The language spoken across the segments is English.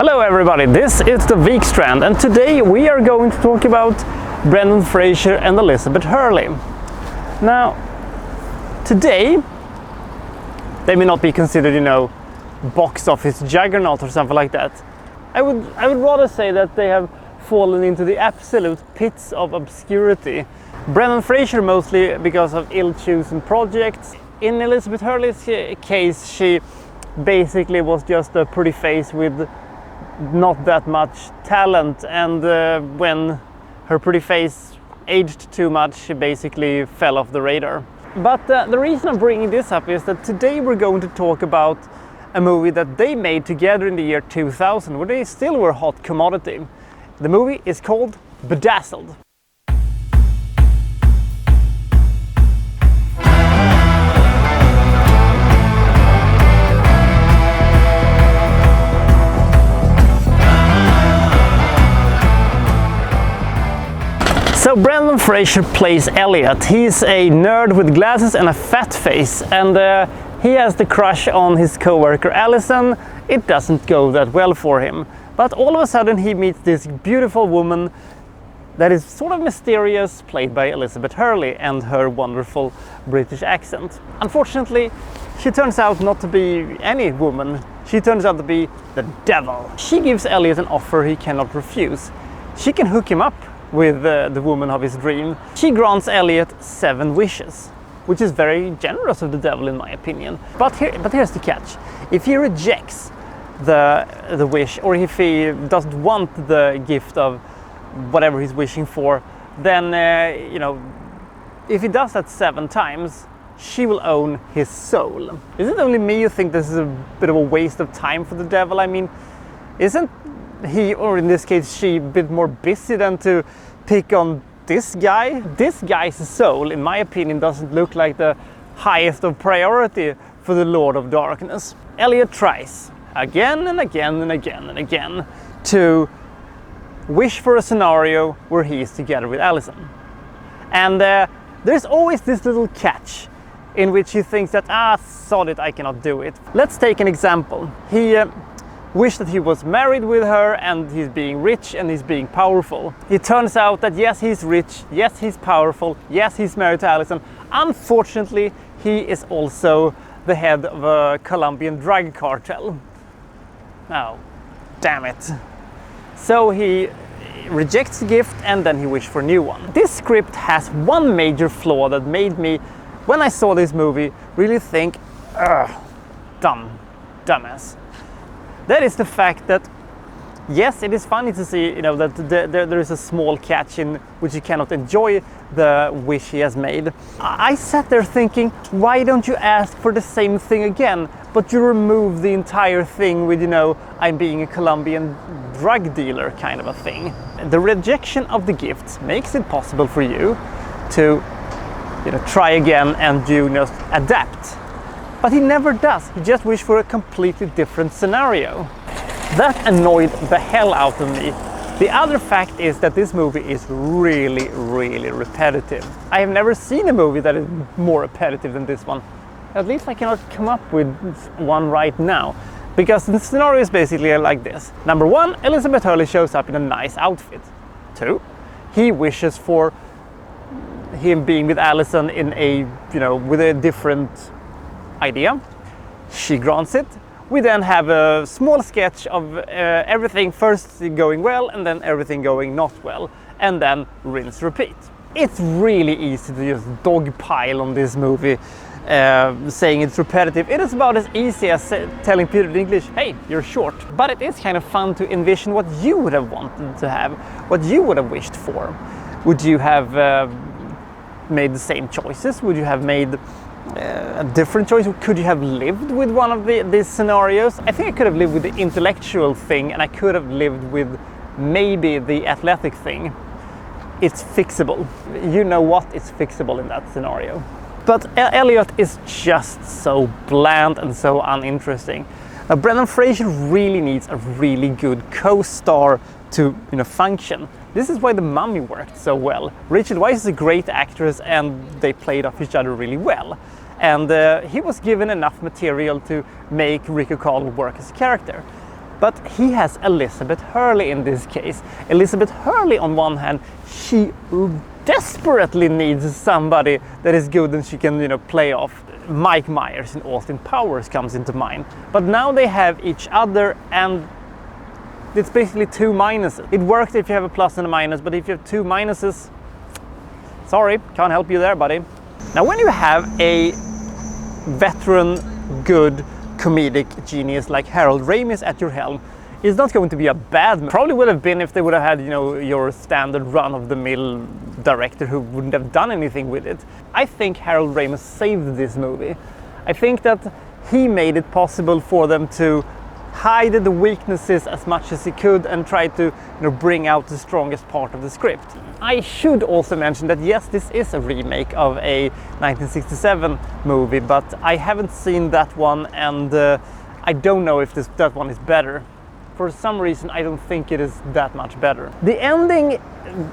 Hello everybody, this is the Vikstrand and today we are going to talk about Brendan Fraser and Elizabeth Hurley. Now, today they may not be considered, box office juggernaut or something like that. I would rather say that they have fallen into the absolute pits of obscurity. Brendan Fraser mostly because of ill-chosen projects. In Elizabeth Hurley's case, she basically was just a pretty face with not that much talent, and when her pretty face aged too much, she basically fell off the radar. But the reason I'm bringing this up is that today we're going to talk about a movie that they made together in the year 2000, where they still were a hot commodity. The movie is called Bedazzled. So Brendan Fraser plays Elliot. He's a nerd with glasses and a fat face, and he has the crush on his co-worker Allison. It doesn't go that well for him. But all of a sudden he meets this beautiful woman that is sort of mysterious, played by Elizabeth Hurley and her wonderful British accent. Unfortunately, she turns out not to be any woman. She turns out to be the devil. She gives Elliot an offer he cannot refuse. She can hook him up with the woman of his dream. She grants Elliot 7 wishes, which is very generous of the devil in my opinion. But here's the catch. If he rejects the wish, or if he doesn't want the gift of whatever he's wishing for, then if he does that 7 times, she will own his soul. Is it only me who think this is a bit of a waste of time for the devil? I mean, isn't he, or in this case she, a bit more busy than to pick on this guy? This guy's soul, in my opinion, doesn't look like the highest of priority for the Lord of Darkness. Elliot tries again and again and again and again to wish for a scenario where he is together with Allison. And there's always this little catch in which he thinks that, sod it, I cannot do it. Let's take an example. He wished that he was married with her, and he's being rich and he's being powerful. It turns out that yes, he's rich, yes, he's powerful, yes, he's married to Allison. Unfortunately, he is also the head of a Colombian drug cartel. Oh, damn it. So he rejects the gift and then he wished for a new one. This script has one major flaw that made me, when I saw this movie, really think, dumbass. That is the fact that, yes, it is funny to see, that there is a small catch in which you cannot enjoy the wish he has made. I sat there thinking, why don't you ask for the same thing again, but you remove the entire thing with, I'm being a Colombian drug dealer kind of a thing. The rejection of the gifts makes it possible for you to, try again and adapt. But he never does. He just wished for a completely different scenario. That annoyed the hell out of me. The other fact is that this movie is really, really repetitive. I have never seen a movie that is more repetitive than this one. At least I cannot come up with one right now. Because the scenario is basically like this. Number 1, Elizabeth Hurley shows up in a nice outfit. 2, he wishes for him being with Allison in a, with a different idea. She grants it. We then have a small sketch of everything first going well and then everything going not well, and then rinse repeat. It's really easy to just dogpile on this movie, saying it's repetitive. It is about as easy as telling Peter Dinklage, hey, you're short. But it is kind of fun to envision what you would have wanted to have, what you would have wished for. Would you have made the same choices? Would you have made a different choice? Could you have lived with one of these scenarios? I think I could have lived with the intellectual thing, and I could have lived with maybe the athletic thing. It's fixable. You know what? It's fixable in that scenario. But Elliot is just so bland and so uninteresting. Brendan Fraser really needs a really good co-star to function. This is why The Mummy worked so well. Rachel Weisz is a great actress and they played off each other really well. And he was given enough material to make Rick O'Connell work as a character. But he has Elizabeth Hurley in this case. Elizabeth Hurley, on one hand, she desperately needs somebody that is good and she can, you know, play off. Mike Myers in Austin Powers comes into mind. But now they have each other, and it's basically two minuses. It works if you have a plus and a minus, but if you have two minuses, sorry, can't help you there, buddy. Now, when you have a veteran, good comedic genius like Harold Ramis at your helm, it's not going to be a bad movie. Probably would have been if they would have had, you know, your standard run-of-the-mill director who wouldn't have done anything with it. I think Harold Ramis saved this movie. I think that he made it possible for them to hide the weaknesses as much as he could and try to, you know, bring out the strongest part of the script. I should also mention that yes, this is a remake of a 1967 movie, but I haven't seen that one, and I don't know if that one is better. For some reason, I don't think it is that much better. The ending,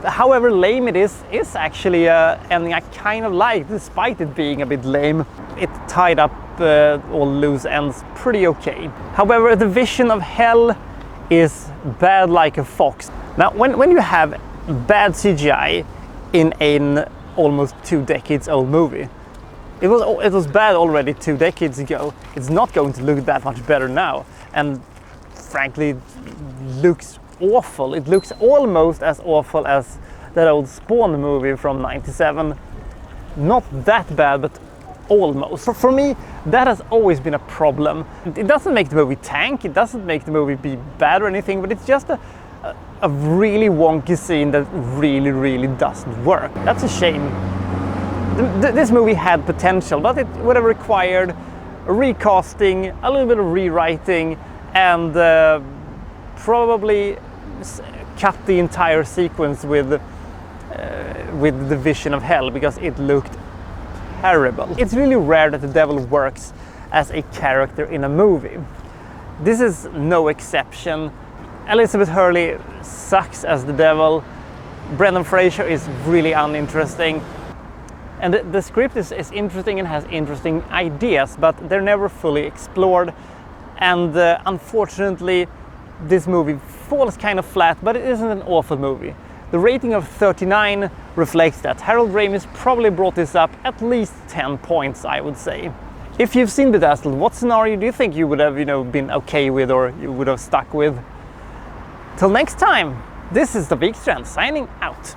however lame it is actually an ending I kind of like, despite it being a bit lame. It tied up all loose ends pretty okay. However, the vision of hell is bad like a fox. Now, when you have bad CGI in an almost 2 decades old movie, it was bad already 2 decades ago. It's not going to look that much better now, and frankly, looks awful. It looks almost as awful as that old Spawn movie from '97. Not that bad, but almost. For me, that has always been a problem. It doesn't make the movie tank, it doesn't make the movie be bad or anything, but it's just a really wonky scene that really doesn't work. That's a shame. This movie had potential, but it would have required a recasting, a little bit of rewriting, and probably cut the entire sequence with the vision of hell, because it looked terrible. It's really rare that the devil works as a character in a movie. This is no exception. Elizabeth Hurley sucks as the devil. Brendan Fraser is really uninteresting. And the script is interesting and has interesting ideas, but they're never fully explored. And unfortunately, this movie falls kind of flat, but it isn't an awful movie. The rating of 39 reflects that. Harold Ramis probably brought this up at least 10 points, I would say. If you've seen Bedazzled, what scenario do you think you would have, you know, been okay with, or you would have stuck with? Till next time, this is the Vikstrand signing out.